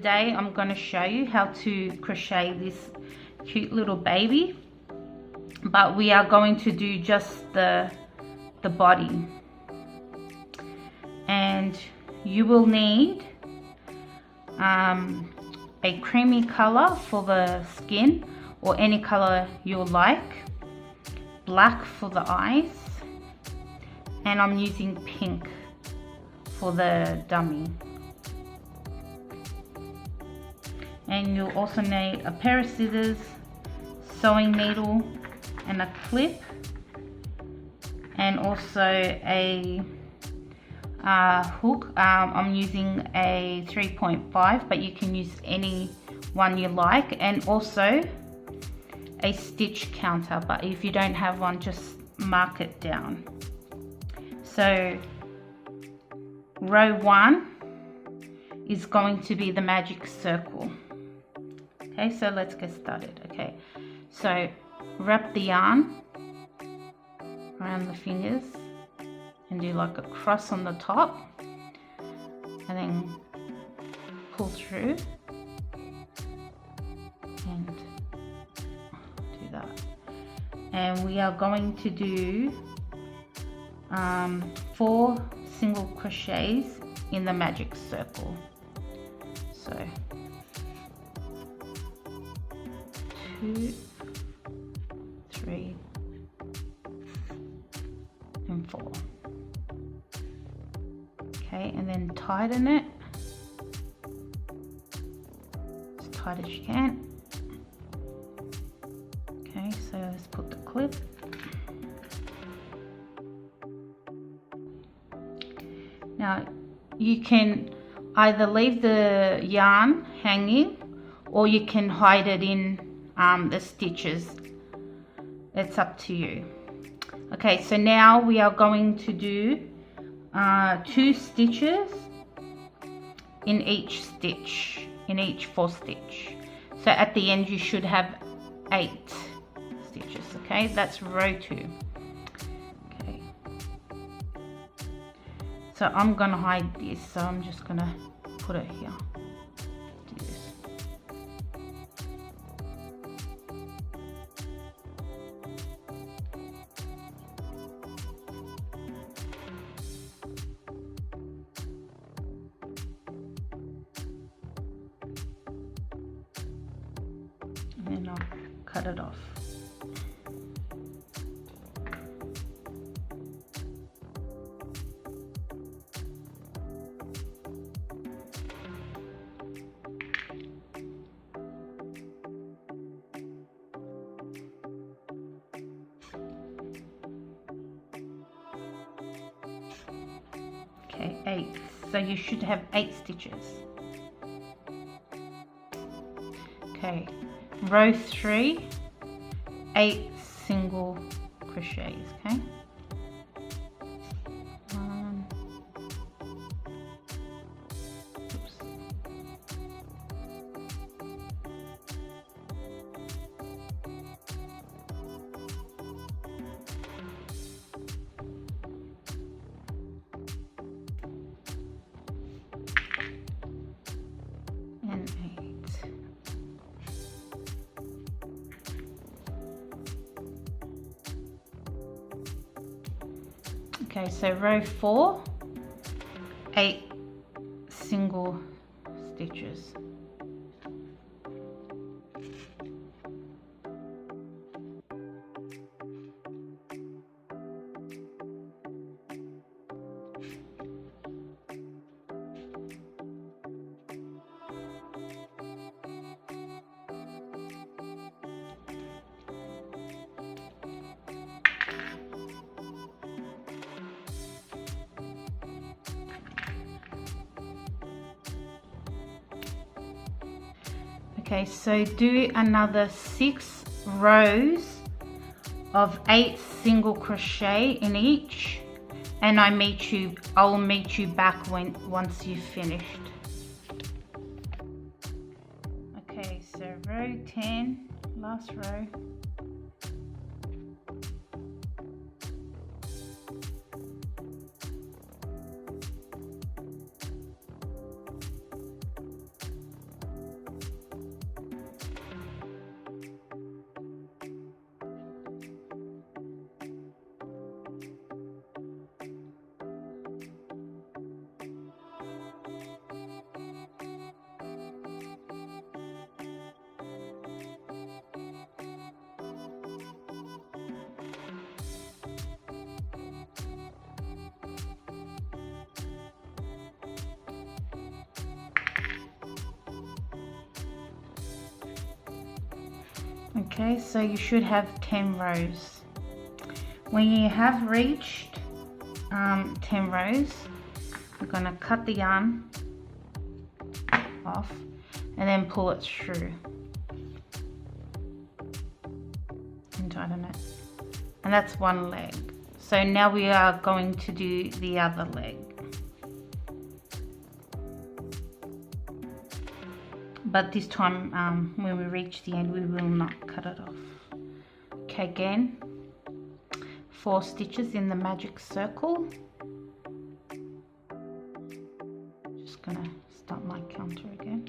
today I'm going to show you how to crochet this cute little baby, but we are going to do just the body. And you will need a creamy color for the skin, or any color you like, black for the eyes, and I'm using pink for the dummy. And you'll also need a pair of scissors, sewing needle, and a clip, and also a hook. I'm using a 3.5, but you can use any one you like, and also a stitch counter, but if you don't have one, just mark it down. So row 1 is going to be the magic circle. Okay, so let's get started. Okay, so wrap the yarn around the fingers and do like a cross on the top, and then pull through and do that. And we are going to do 4 single crochets in the magic circle. So 2, 3, and 4. Okay, and then tighten it as tight as you can. Okay, so let's put the clip. Now you can either leave the yarn hanging, or you can hide it in the stitches. It's up to you. Okay, so now we are going to do 2 stitches in each stitch, in each 4 stitch. So at the end you should have 8 stitches. Okay, that's row 2. Okay, so I'm gonna hide this, so I'm just gonna put it here. Do this. And then I'll cut it off. Okay, 8. So you should have 8 stitches. Okay, row 3, 8 single crochets. Okay, 1, oops, 8. Okay, so row 4, 8 single stitches. Okay, so do another 6 rows of 8 single crochet in each, and I'll meet you back once you've finished. Okay, so row 10, last row. Okay, so you should have 10 rows. When you have reached 10 rows, you're going to cut the yarn off and then pull it through and tighten it. And that's one leg. So now we are going to do the other leg. But this time when we reach the end, we will not cut it off. Okay, again, 4 stitches in the magic circle. Just gonna start my counter again.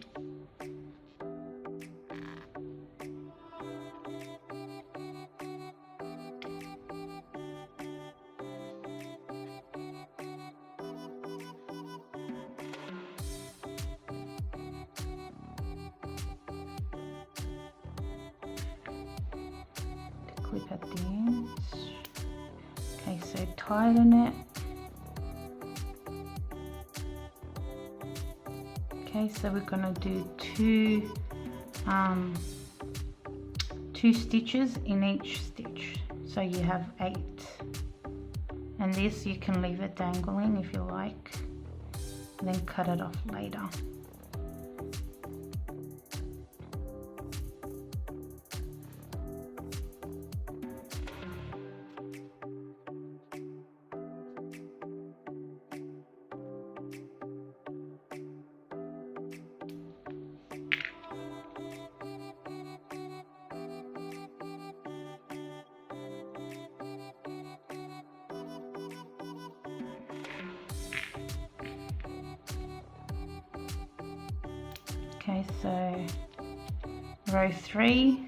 Clip at the ends. Okay, so tighten it. Okay, so we're gonna do two stitches in each stitch, so you have 8. And this you can leave it dangling if you like, and then cut it off later. Okay, so row 3,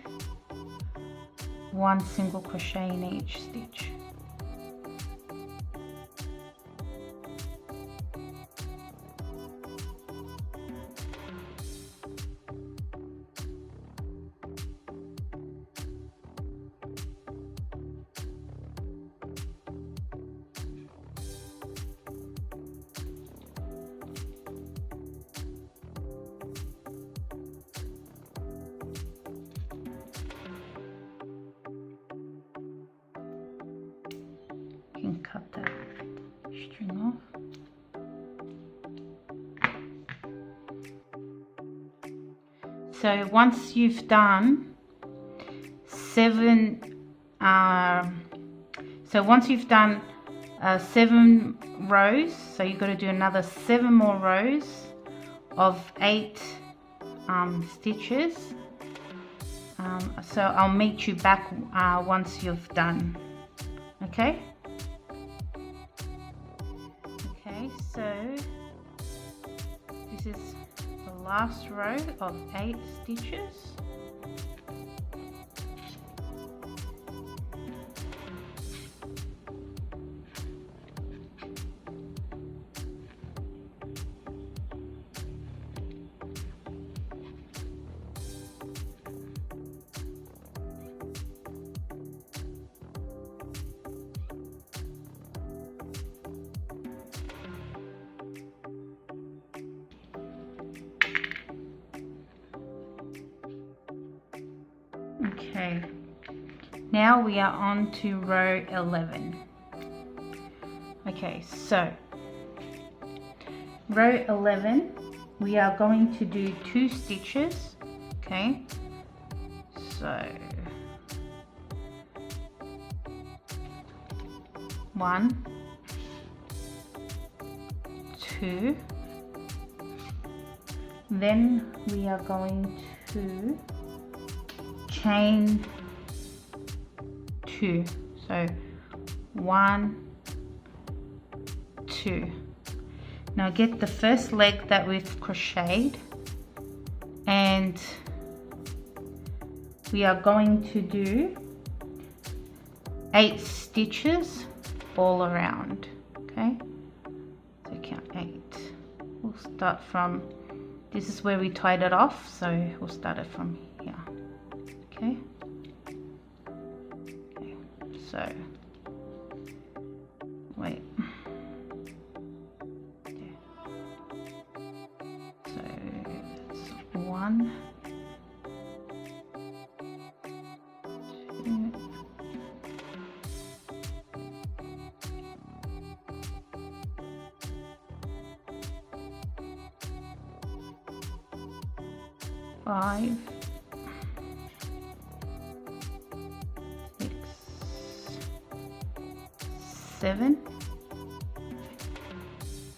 1 single crochet in each stitch. Can cut that string off. So once you've done 7 rows, so you've got to do another 7 more rows of 8 stitches. So I'll meet you back once you've done. Okay? Okay, so this is the last row of 8 stitches. Okay, now we are on to row 11. Okay, so row 11, we are going to do 2 stitches. Okay, so 1, 2, then we are going to chain 2, so 1, 2. Now get the first leg that we've crocheted, and we are going to do 8 stitches all around. Okay, so count 8. We'll start from, this is where we tied it off, so we'll start it from here. Okay, so wait, okay. So that's 1, 5, 6, 7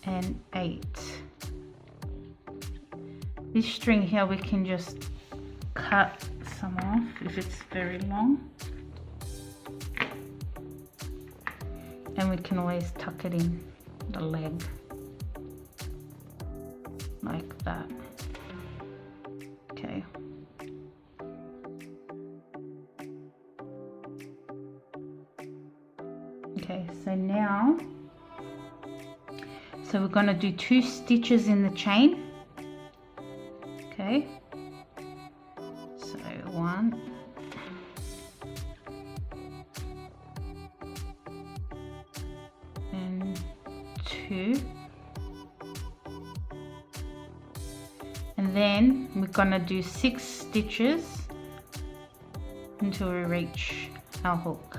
and 8. This string here we can just cut some off if it's very long, and we can always tuck it in the leg like that. Okay. Okay, so now, so we're going to do 2 stitches in the chain. Okay, so 1 and 2, and then we're going to do 6 stitches until we reach our hook,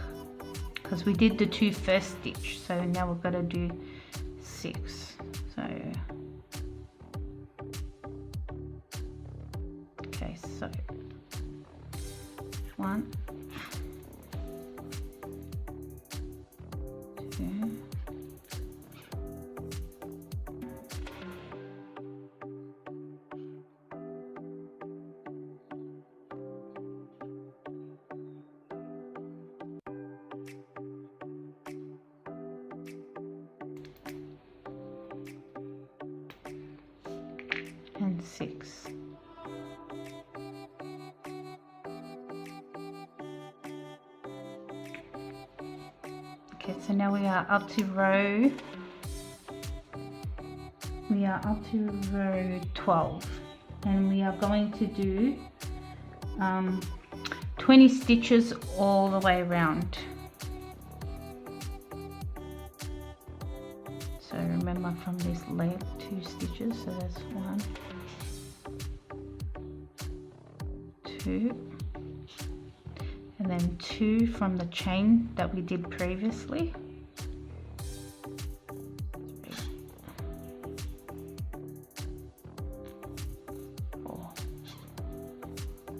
because we did the 2 first stitch, so now we've got to do 6. So okay, so 1, 2, and 6. Okay, so now we are up to row 12, and we are going to do 20 stitches all the way around. So remember, from this leg 2 stitches, so that's 1, 2, and then 2 from the chain that we did previously. 4,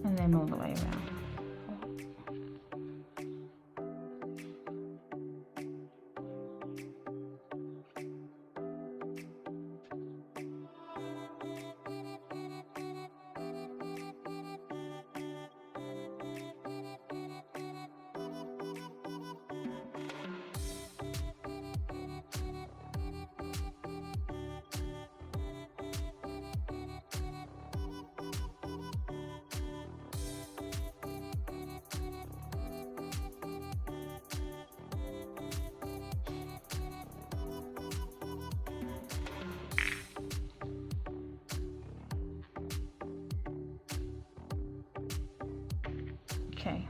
and then all the way around. Okay,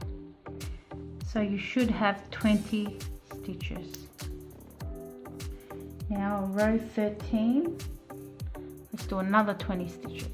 so you should have 20 stitches. Now row 13, let's do another 20 stitches.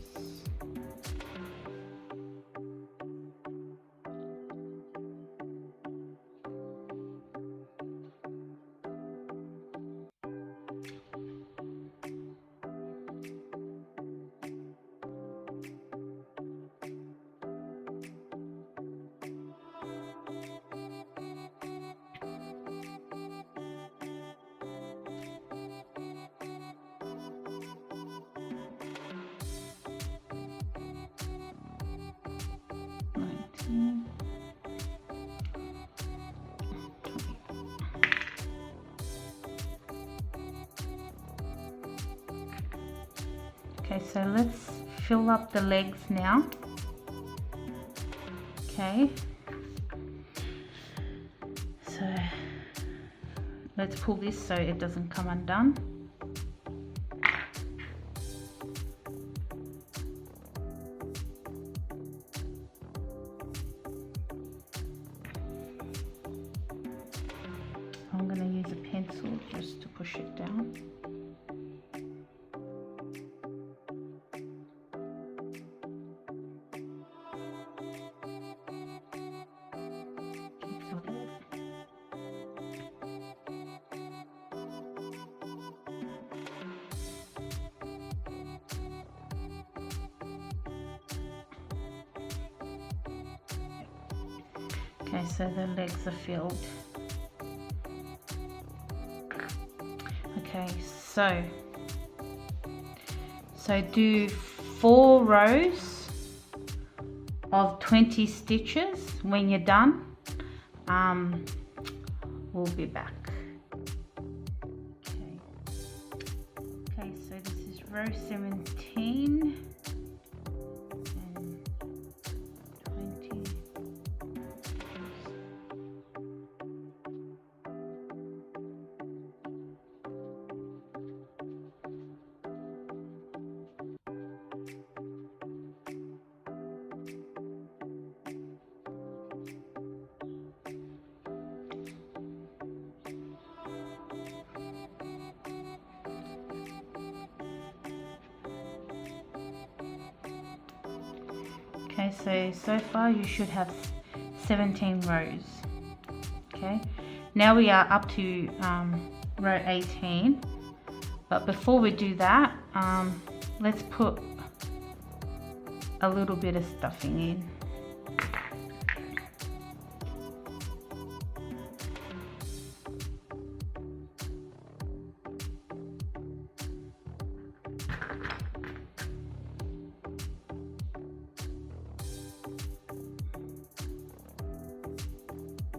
Okay, so let's fill up the legs now. Okay, so let's pull this so it doesn't come undone. I'm going to use a pencil just to push it down. Okay, so the legs are filled. Okay, so do 4 rows of 20 stitches. When you're done, we'll be back. Okay, so this is row 17 and 20. Okay, so far you should have 17 rows. Okay, now we are up to row 18, but before we do that, let's put a little bit of stuffing in.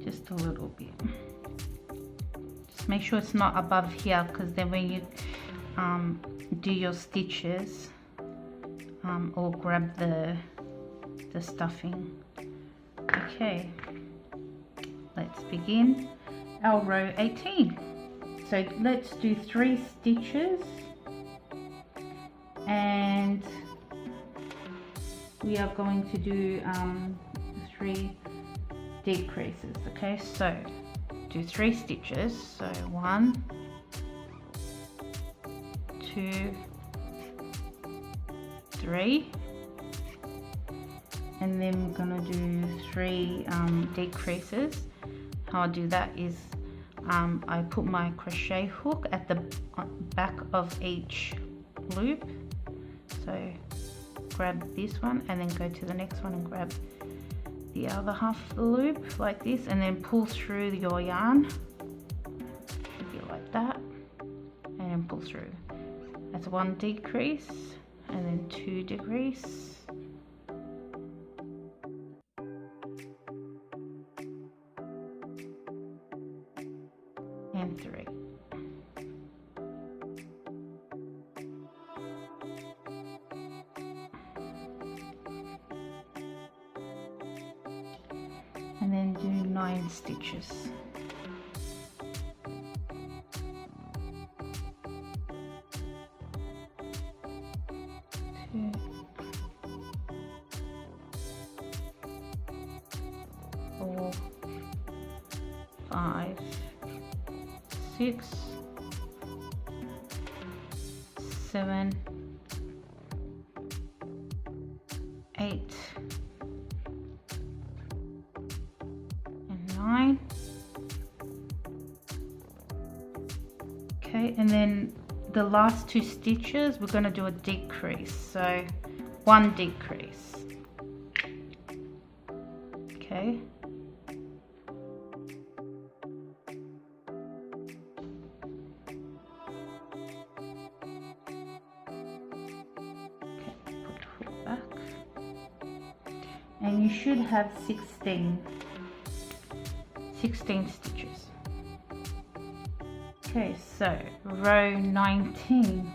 Just a little bit. Just make sure it's not above here, because then when you do your stitches, or grab the stuffing. Okay, let's begin our row 18. So let's do 3 stitches, and we are going to do 3 decreases. Okay, so do 3 stitches. So 1, 2, 3, and then we're gonna do 3 decreases. How I do that is I put my crochet hook at the back of each loop. So grab this one and then go to the next one and grab the other half of the loop like this, and then pull through your yarn. Should be like that, and then pull through. That's 1 decrease, and then 2 decrease, and 3. And then do 9 stitches. 2, 4, 5, 6, 7, 8, and 9. Okay, and then the last 2 stitches we're going to do a decrease, so 1 decrease. Okay, put the hook back, and you should have 16 stitches. Okay, so row 19.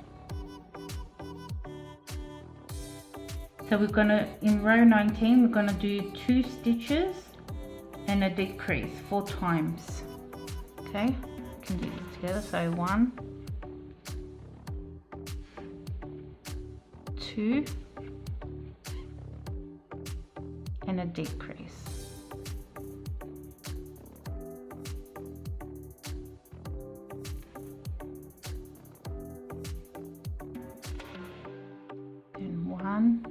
So we're gonna, in row 19, we're gonna do 2 stitches and a decrease 4 times. Okay, we can do this together. So 1, 2, and a decrease. Then 1,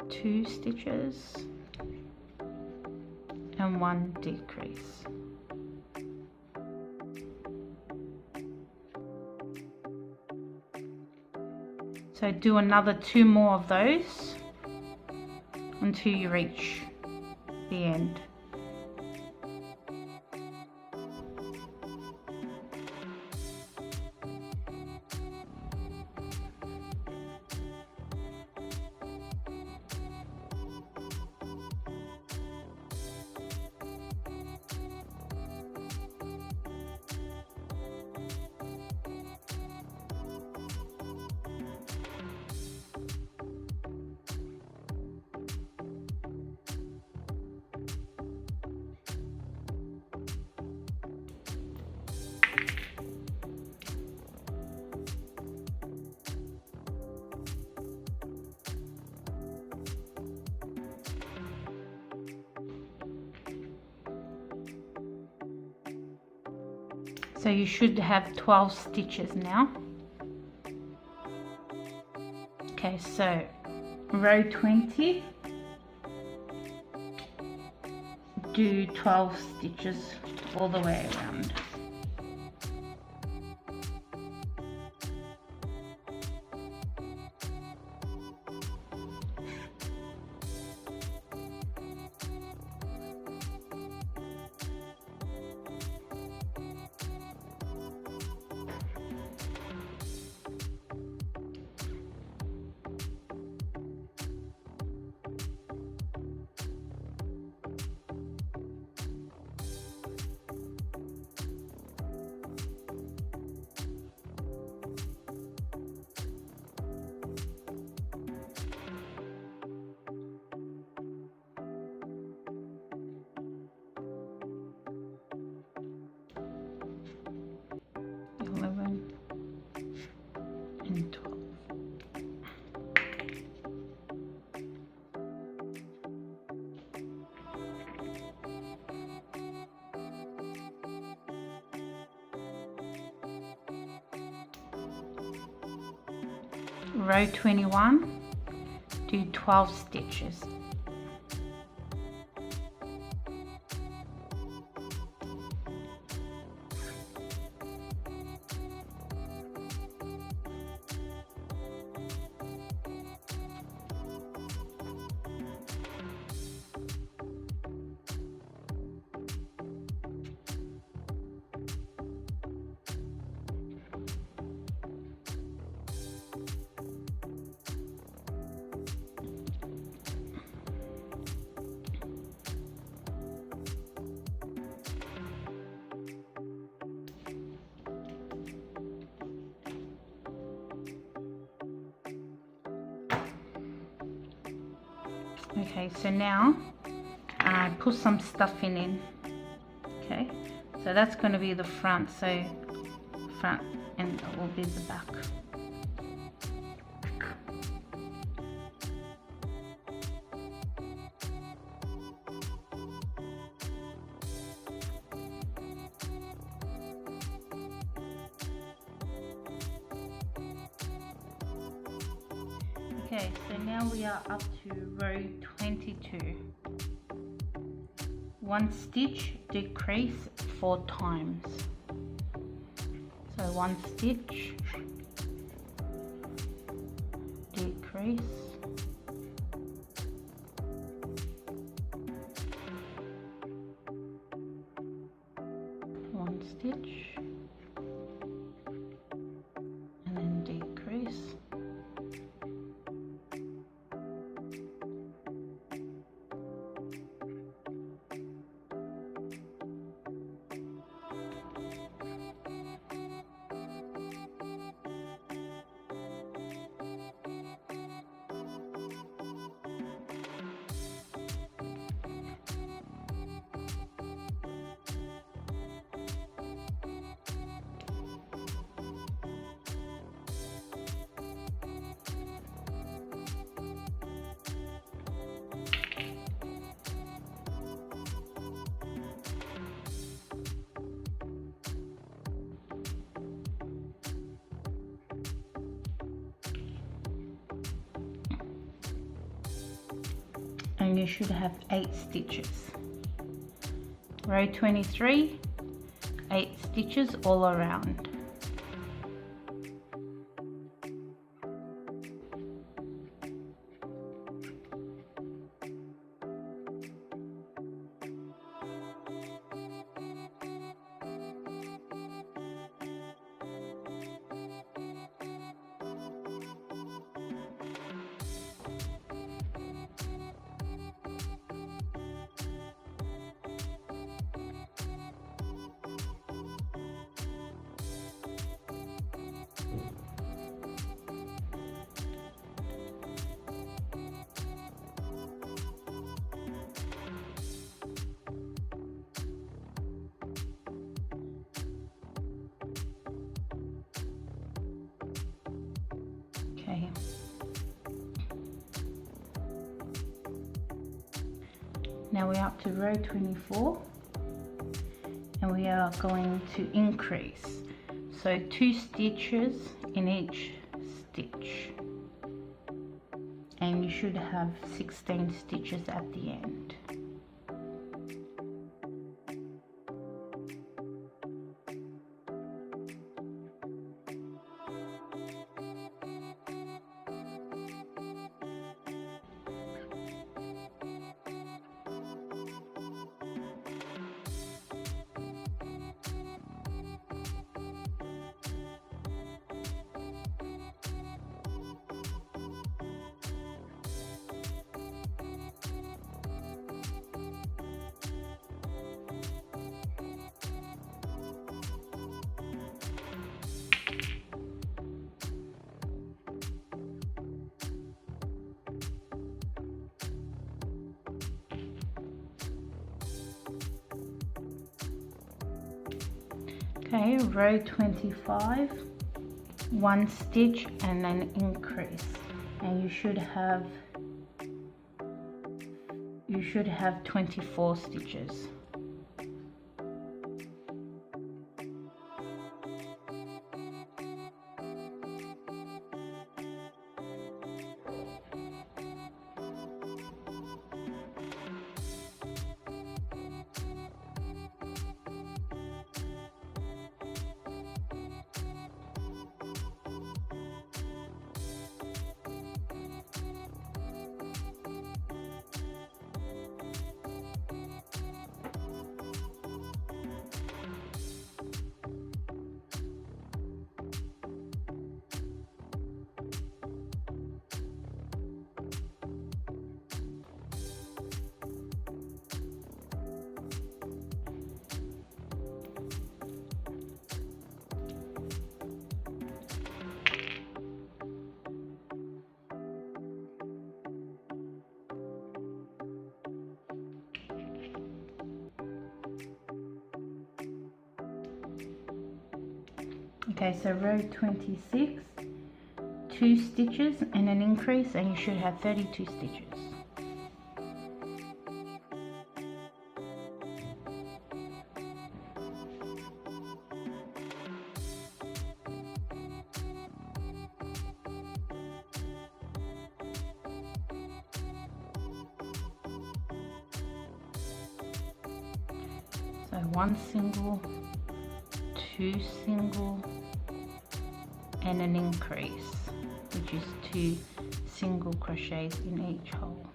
2 stitches and 1 decrease. So do another 2 more of those until you reach the end. So you should have 12 stitches now. Okay, so row 20, do 12 stitches all the way around. And 12. Row 21, do 12 stitches. Okay, so now put some stuffing in. Okay, so that's going to be the front, so front, and it will be the back. Okay, so now we are up to row 22. One stitch, decrease 4 times. So one stitch, decrease, one stitch, and then decrease. And you should have 8 stitches. Row 23, 8 stitches all around. Now we're up to row 24 and we are going to increase. So 2 stitches in each stitch. And you should have 16 stitches at the end. Okay, row 25, 1 stitch and then increase, and you should have 24 stitches. Okay, so row 26, 2 stitches and an increase, and you should have 32 stitches. So 1 single, 2 single, and an increase, which is 2 single crochets in each hole.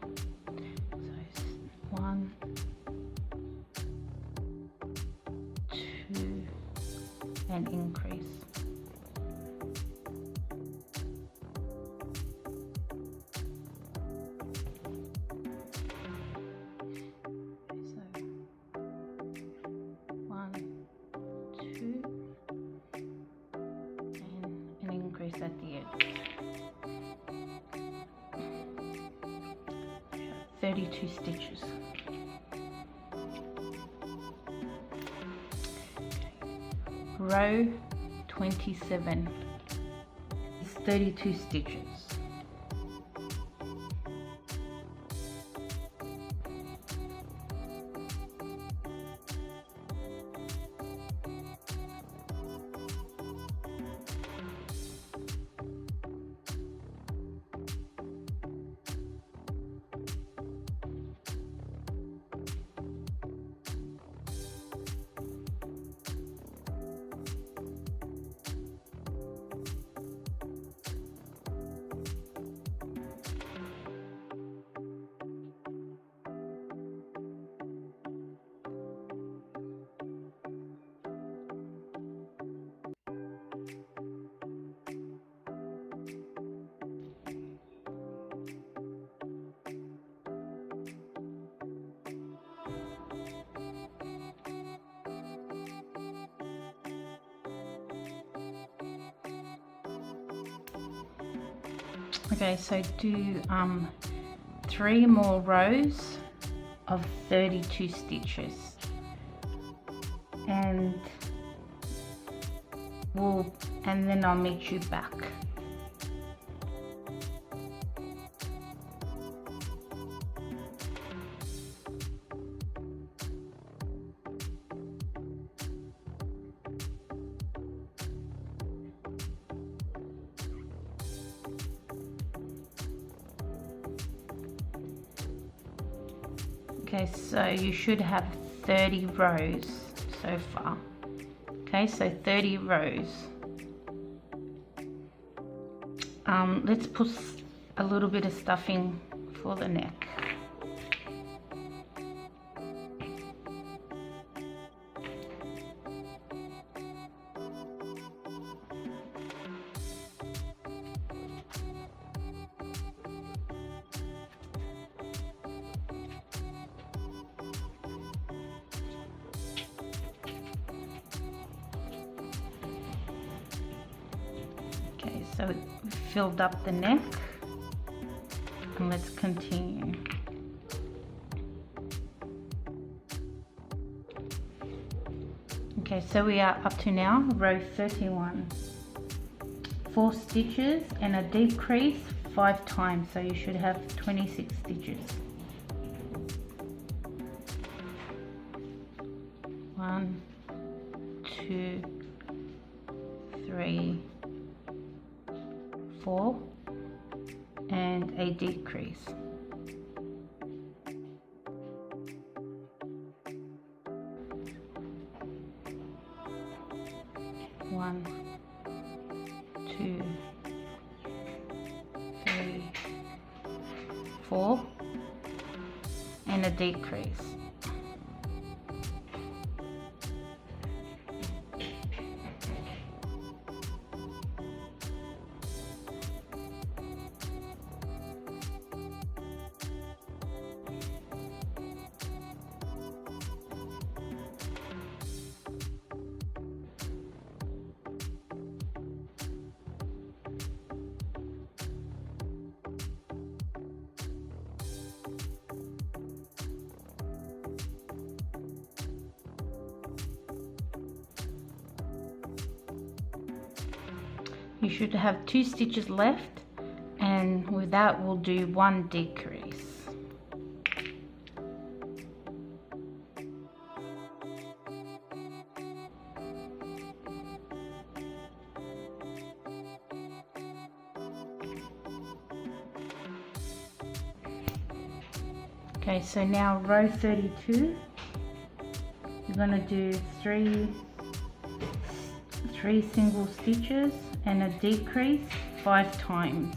So 1, 2, and increase. At the end, 32 stitches. Row 27 is 32 stitches. Okay, so do 3 more rows of 32 stitches, and then I'll meet you back. Okay, so you should have 30 rows so far. Okay, so 30 rows. Let's put a little bit of stuffing for the neck. Okay, so we filled up the neck, and let's continue. Okay, so we are up to now row 31. 4 stitches and a decrease 5 times, so you should have 26 stitches. 1, 2, 3, 4, and a decrease. One, 2, 3, 4, and a decrease. You should have 2 stitches left, and with that we'll do 1 decrease. Okay, so now row 32, you're going to do three single stitches and a decrease 5 times.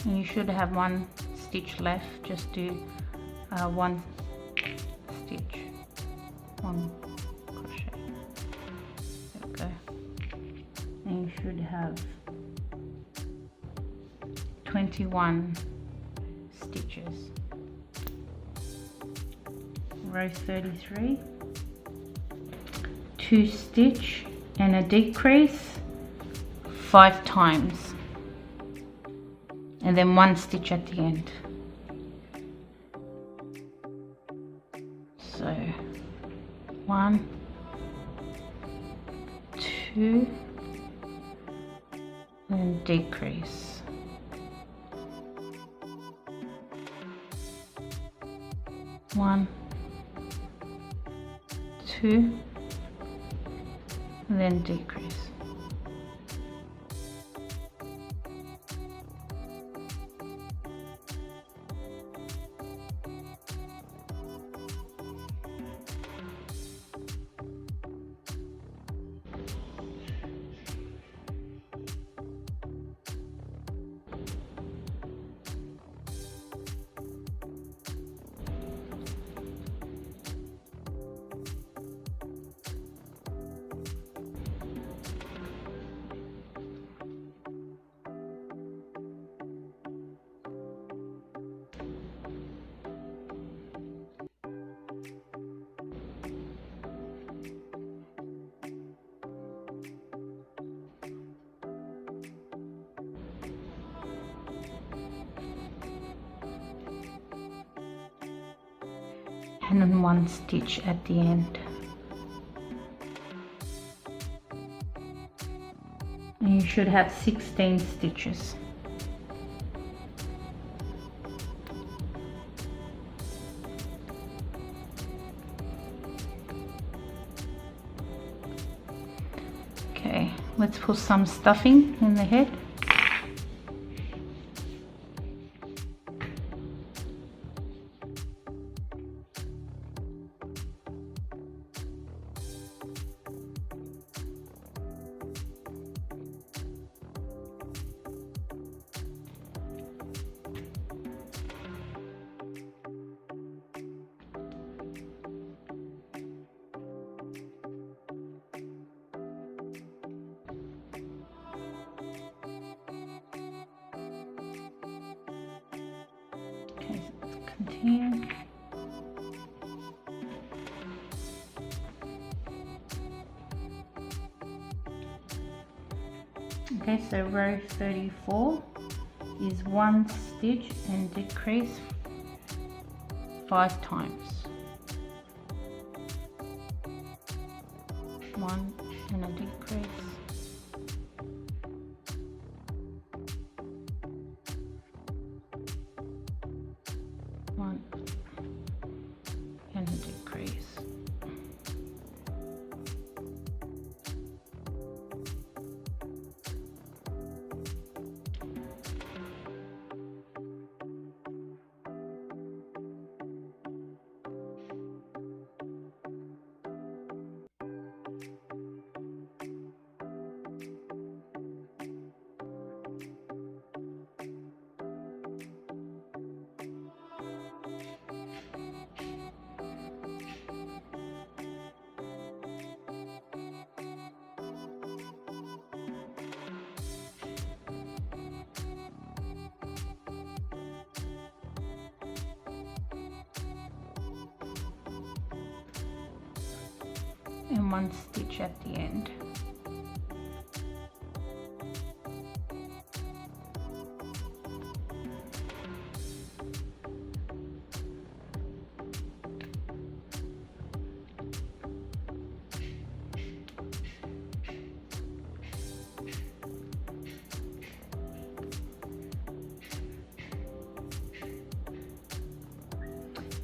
And you should have 1 stitch left. Just do 1 stitch, 1 crochet. There we go. And you should have 21 stitches. Row 33, 2 stitch and a decrease 5 times, and then 1 stitch at the end. So 1, 2, and decrease. 1, 2, and then decrease. and then 1 stitch at the end. And you should have 16 stitches. Okay, let's put some stuffing in the head. Okay, let's continue. Okay, so row 34 is 1 stitch and decrease 5 times. 1 and a decrease. 1 and a decrease. And 1 stitch at the end.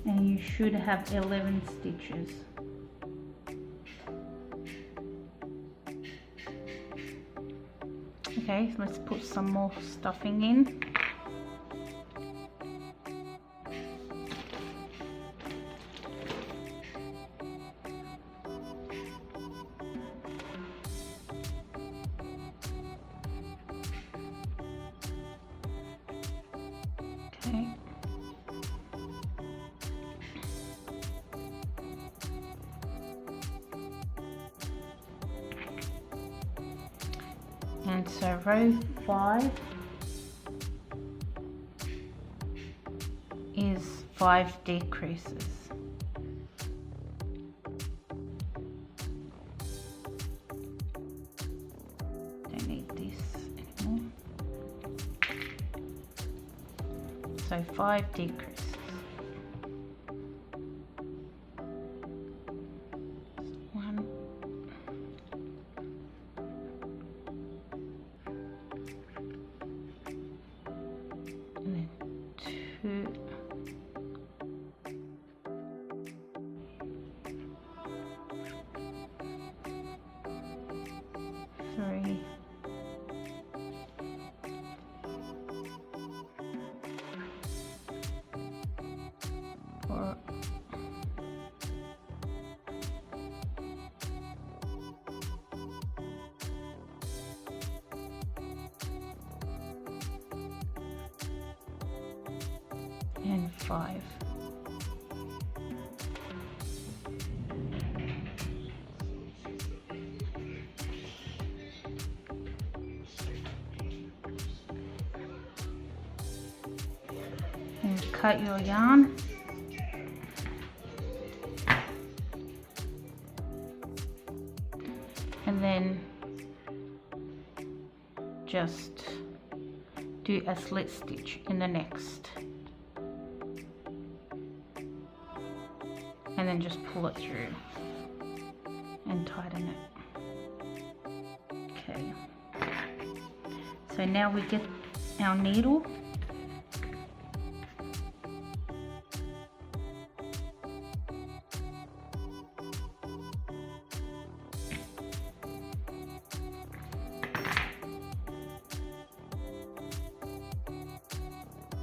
And you should have 11 stitches. Okay, so let's put some more stuffing in. Okay. And so row 5 is 5 decreases. Don't need this anymore. So 5 decreases. Three, four, and 5. And cut your yarn. And then just do a slip stitch in the next. and then just pull it through and tighten it. Okay, so now we get our needle.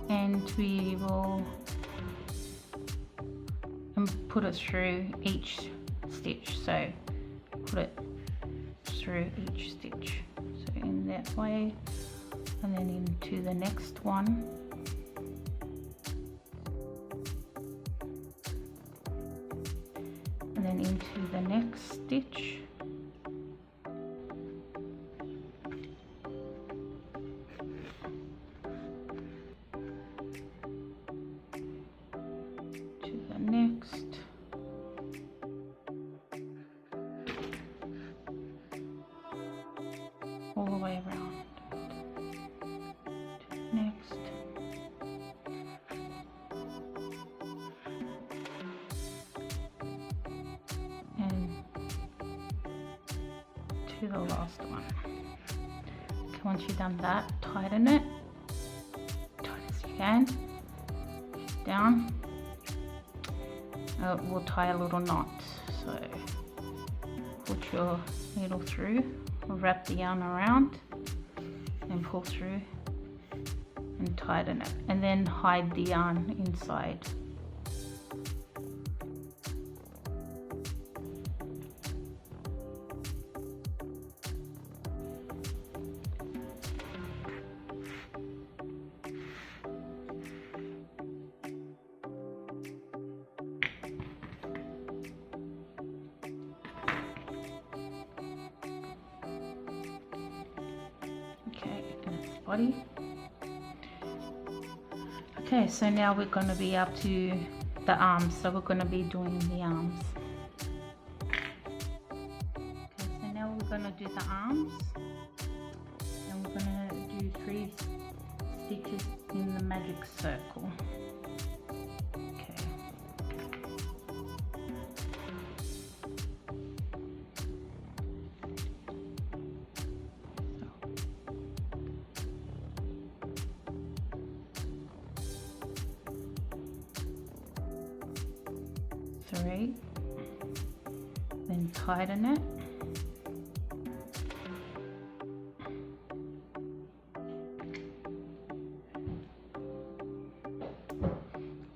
And we will put it through each stitch, so put it through each stitch, so in that way, and then into the next one, and then into the next stitch, to the next, all the way around, to the next, and to the last one. Okay, once you've done that, tighten it, tight as you can, down. We'll tie a little knot, so put your needle through, wrap the yarn around and pull through and tighten it, and then hide the yarn inside. Okay, and its body. Okay, so now we're going to be up to the arms, so we're going to be doing the arms. Okay, so now we're going to do the arms, and we're going to do 3 stitches in the magic circle. Three, then tighten it,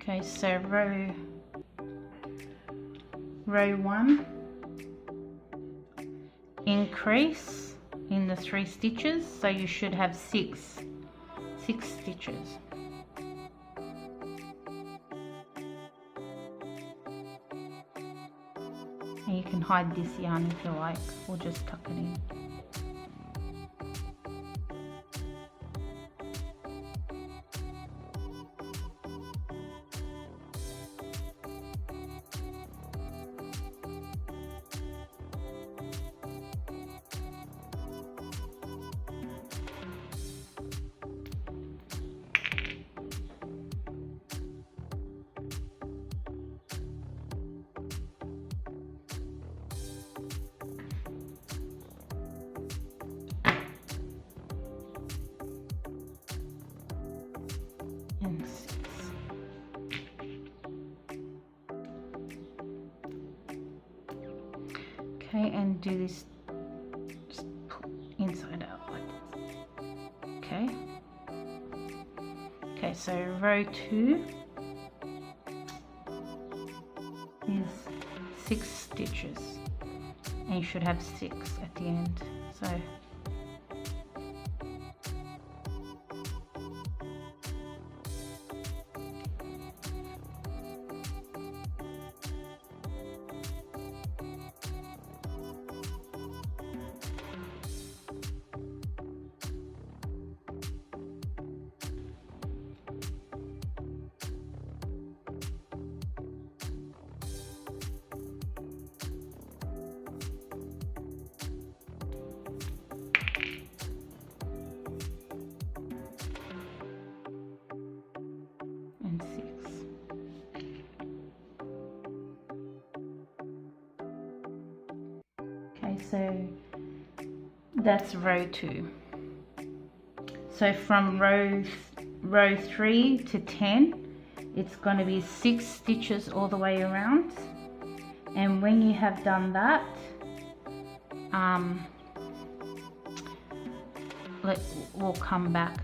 okay, so row 1, increase in the 3 stitches, so you should have 6 stitches. And you can hide this yarn if you like, or just tuck it in. And 6. Okay, and do this just inside out like this. Okay. Okay, so row 2 is 6 stitches, and you should have 6 at the end. So so that's row 2. So from row 3 to 10, it's going to be 6 stitches all the way around. And when you have done that, we'll come back.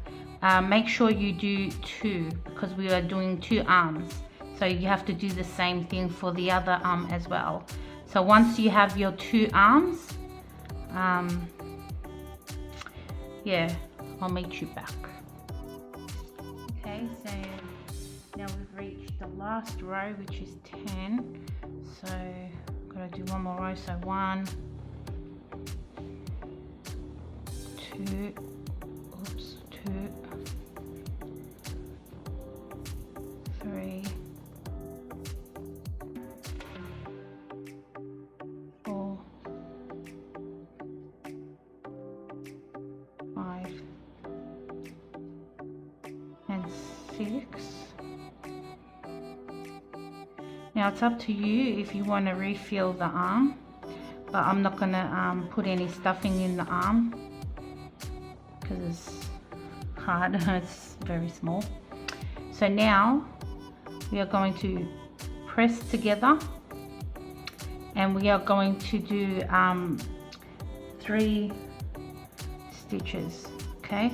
Make sure you do 2, because we are doing 2 arms. So you have to do the same thing for the other arm as well. So once you have your 2 arms, yeah, I'll meet you back. Okay, so now we've reached the last row, which is 10. So I've got to do one more row. So 1, 2, 2, 3, 4, 5, and 6. Now it's up to you if you want to refill the arm, but I'm not going to put any stuffing in the arm because it's hard. It's very small. So now we are going to press together, and we are going to do 3 stitches. Okay,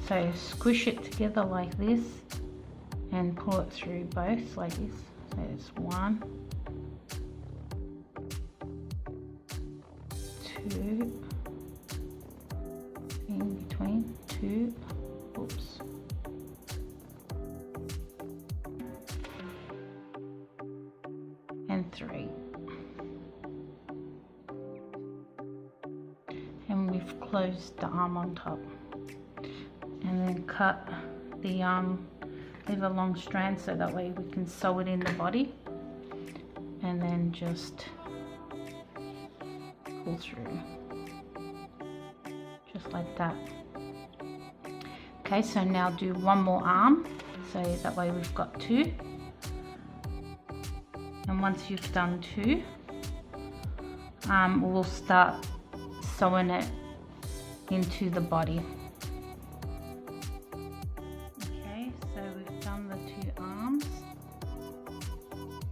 so squish it together like this and pull it through both like this. So it's 1, 2, in between 2, oops, and 3, and we've closed the arm on top, and then cut the leave a long strand so that way we can sew it in the body, and then just pull through just like that. Okay, so now do one more arm, so that way we've got 2, and once you've done 2, we'll start sewing it into the body. Okay, so we've done the 2 arms,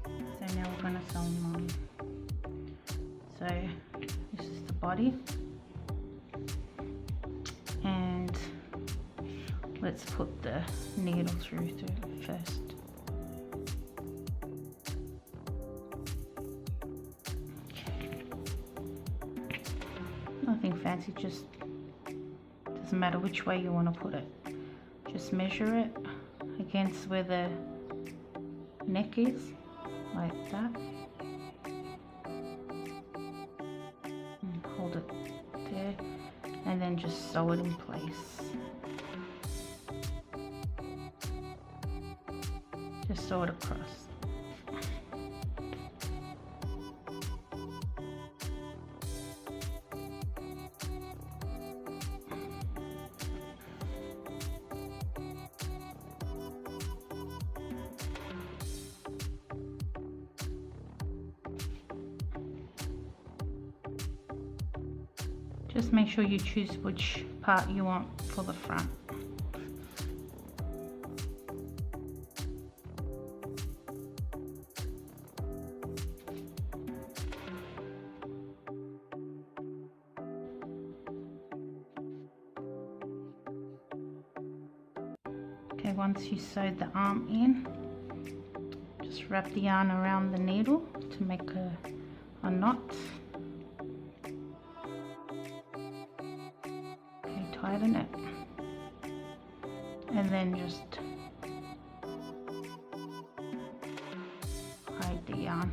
so now we're going to sew them on. So this is the body, and let's put the needle through first. Nothing fancy, just doesn't matter which way you want to put it. Just measure it against where the neck is, like that, and hold it there, and then just sew it in place. Just sew it across. Just make sure you choose which part you want for the front. Okay, once you sewed the arm in, just wrap the yarn around the needle to make a knot. Okay, tighten it, and then just hide the yarn.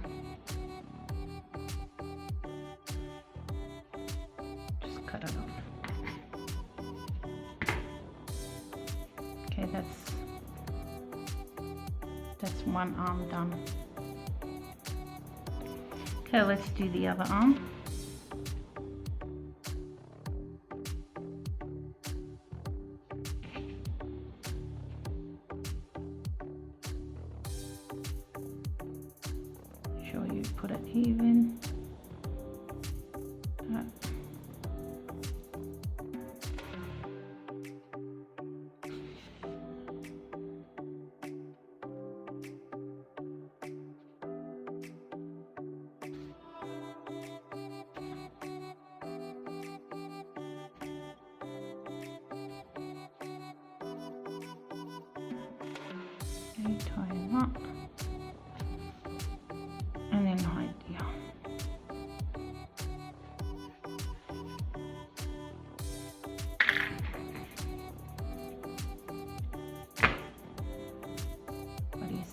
Just cut it off. Okay, that's one arm done. Okay, let's do the other arm. Sure you put it even. Okay, tie a knot and then hide the yarn.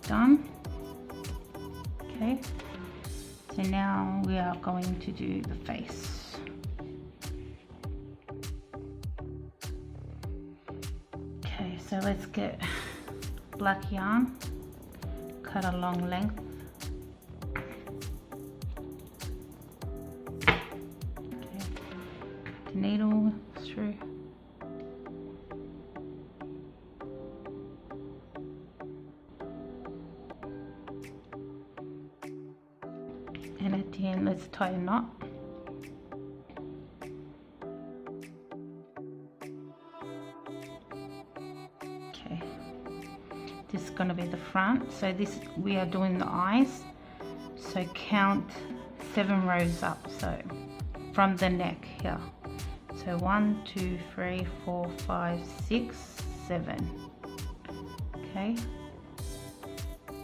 Done. Okay, so now we are going to do the face. Okay, so let's get black yarn, cut a long length. Okay, the needle through. And at the end, let's tie a knot. Okay, this is going to be the front. So this, we are doing the eyes. So count 7 rows up. So from the neck here. So 1, 2, 3, 4, 5, 6, 7. Okay.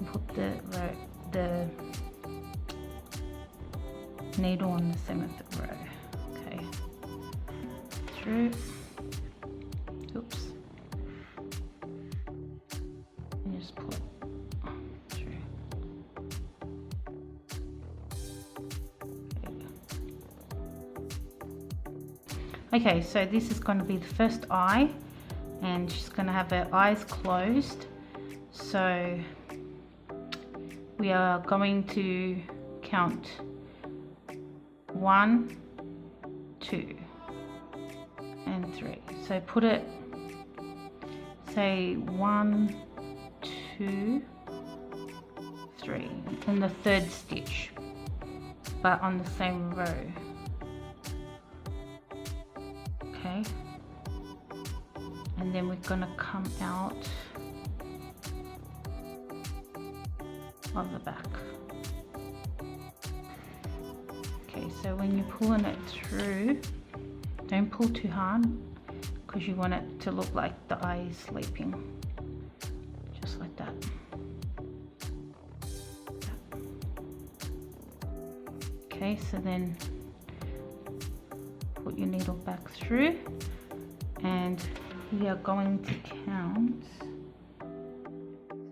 Put the needle on the 7th row. Okay, through, oops, and just pull it through. Okay, so this is going to be the first eye, and she's going to have her eyes closed. So we are going to count 1, 2, and 3. So put it, say 1, 2, 3 in the 3rd stitch, but on the same row. Okay, and then we're gonna come out of the back. Okay, so when you're pulling it through, don't pull too hard because you want it to look like the eye is sleeping. Just like that. Okay, so then put your needle back through, and we are going to count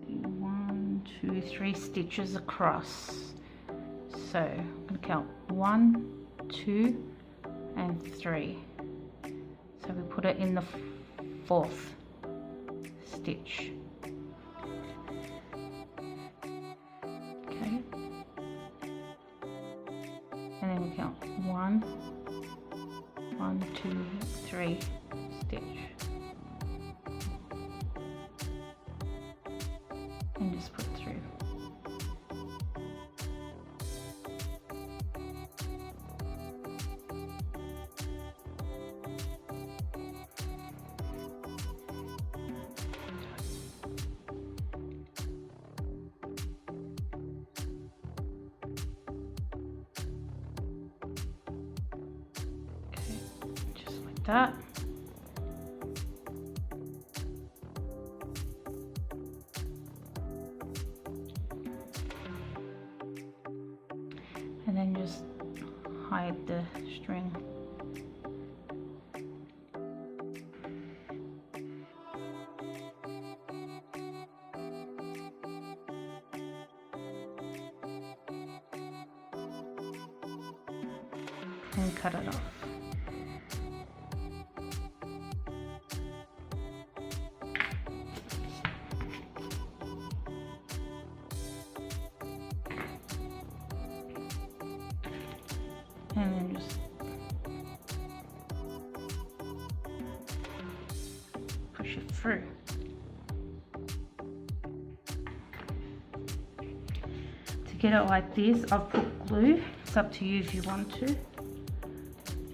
1, 2, 3 stitches across. So I'm going to count 1, 2, and 3. So we put it in the 4th stitch. Okay. And then we count 1, 2, 3 stitch. And just put through. That. And then just hide the string. And cut it off. And then just push it through. To get it like this, I've put glue. It's up to you if you want to.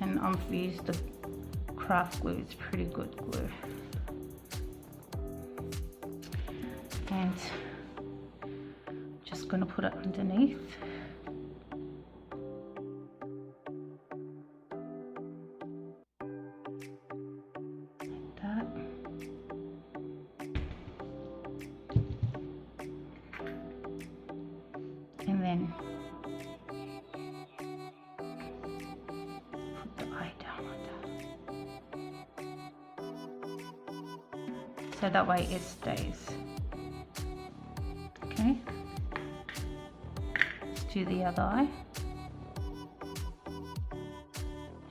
And I've used the craft glue. It's pretty good glue. And just gonna put it underneath. so that way it stays. Okay, let's do the other eye.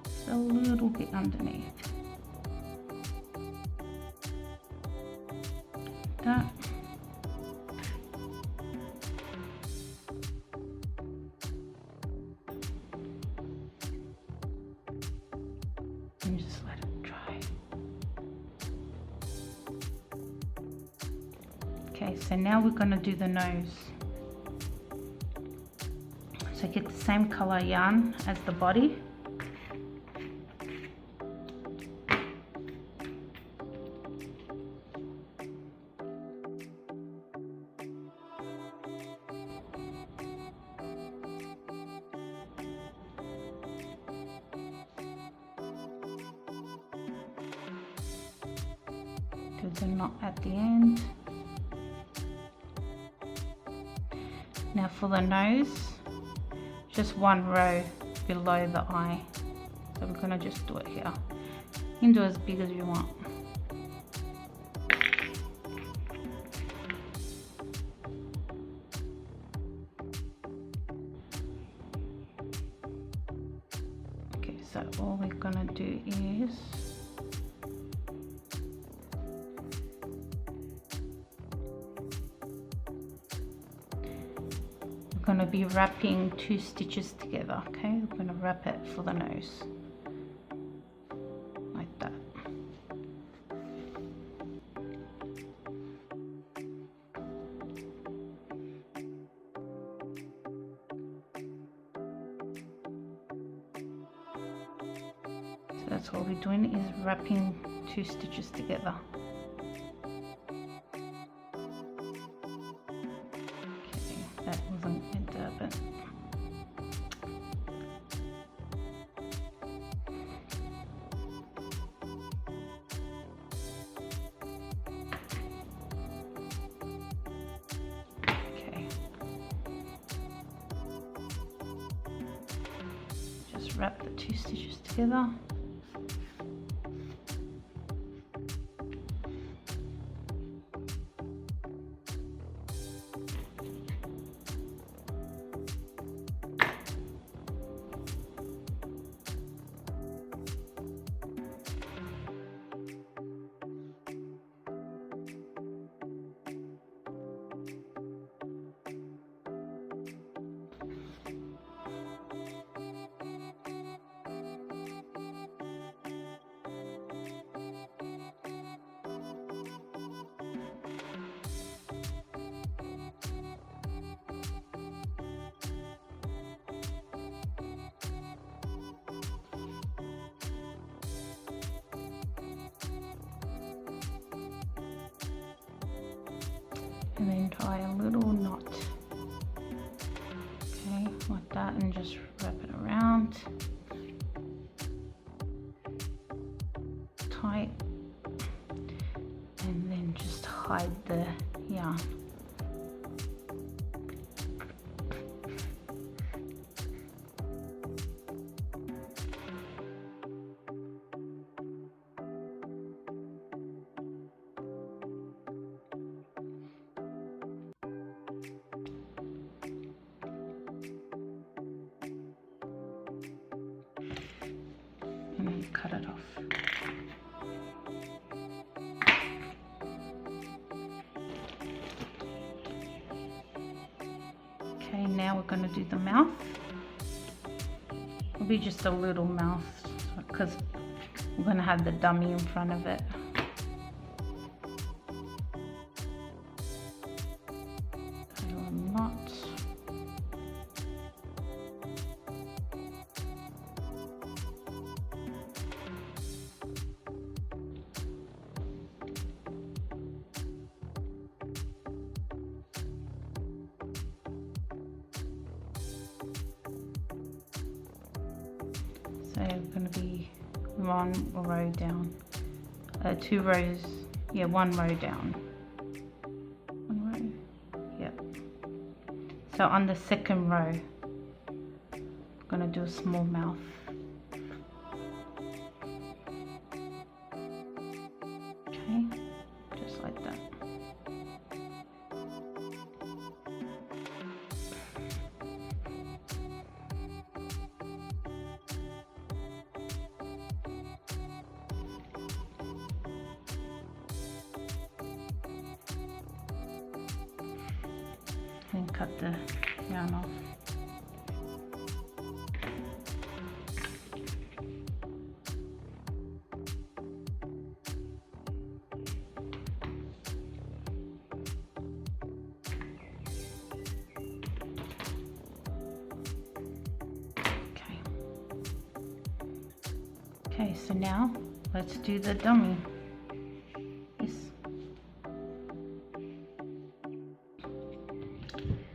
Just a little bit underneath. That. And just let it dry. Okay, so now we're going to do the nose. So get the same color yarn as the body. Do the knot at the end. Now for the nose, just one row below the eye. So we're going to just do it here. You can do as big as you want. Okay, so all we're going to do is going to be wrapping 2 stitches together. Okay, we're going to wrap it for the nose like that. So that's what we're doing, is wrapping 2 stitches together. That wasn't meant to happen. Okay. Just wrap the 2 stitches together. And then tie a little knot, okay, like that, and just wrap it around tight, and then just hide the yarn. And then cut it off. Okay, now we're going to do the mouth. It'll be just a little mouth because we're going to have the dummy in front of it. Tie a knot. So we're going to be 1 row down, 2 rows, yeah, 1 row down, 1 row, yep. So on the 2nd row, I'm going to do a small mouth. Okay, just like cut the yarn off. Okay, so now let's do the dummy. Yes.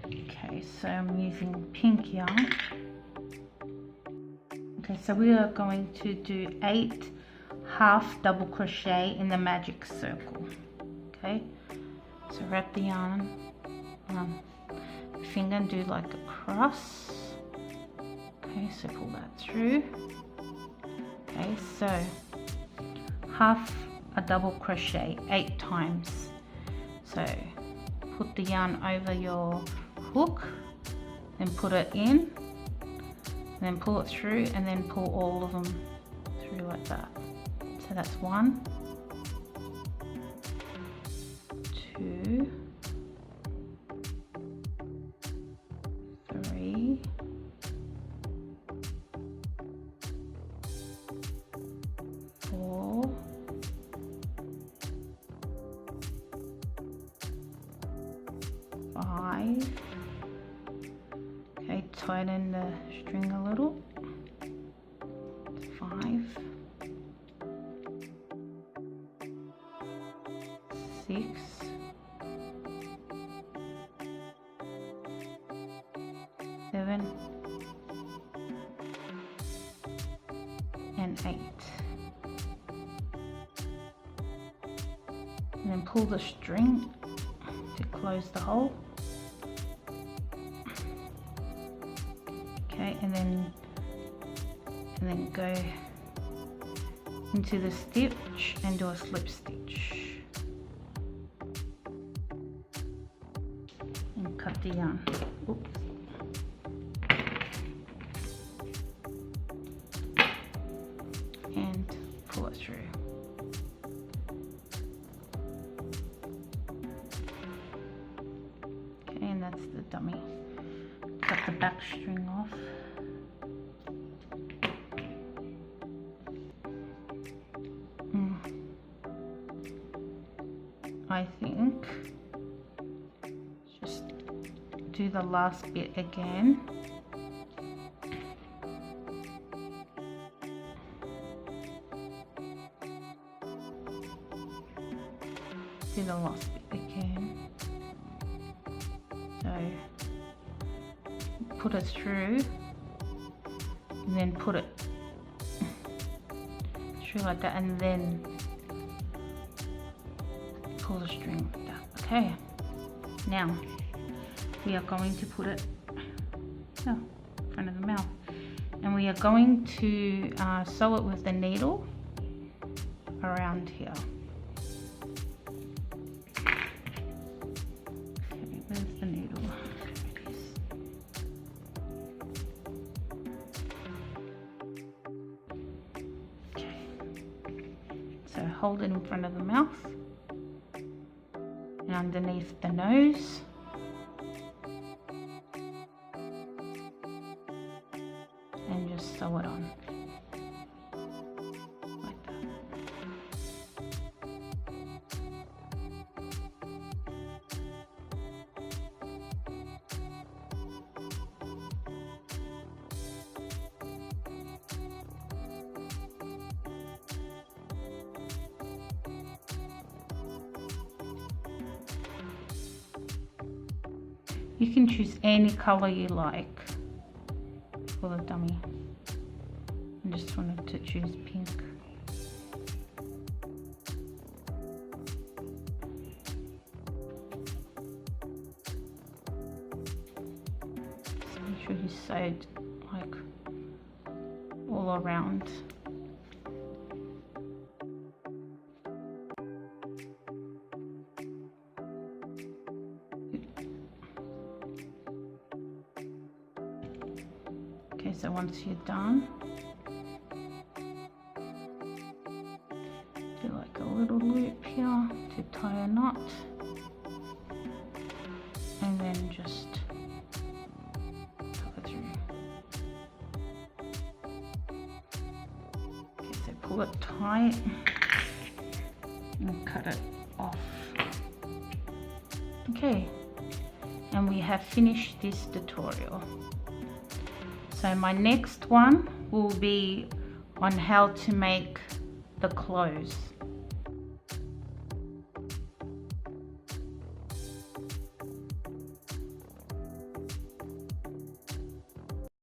Okay, so I'm using pink yarn. Okay, so we are going to do 8 half double crochet in the magic circle. Okay, so wrap the yarn on the finger and do like a cross. Okay, so pull that through. Okay, so half a double crochet 8 times. So put the yarn over your hook, then put it in, and then pull it through, and then pull all of them through like that. So that's 1, 2, 3, 4, 5. Okay, tighten the string a little. 5, 6, 7, and 8. And then pull the string to close the hole. Okay, and then go into the stitch and do a slip stitch and cut the yarn. Oops. And pull it through. Okay, and that's the dummy. Cut the back string off. I think just do the last bit again. Do the last bit again. So put it through and then put it through like that, and then pull the string like that. Okay, now we are going to put it in front of the mouth, and we are going to sew it with the needle around here. Okay, where's the needle? There it is. Okay, so hold it in front of the mouth and underneath the nose. And just sew it on like that. You can choose any color you like for the dummy. I just wanted to choose pink. So make sure you sewed like all around. Okay, so once you're done, do like a little loop here to tie a knot, and then just pull it tight and cut it off. Okay, and we have finished this tutorial. So my next one will be on how to make the clothes.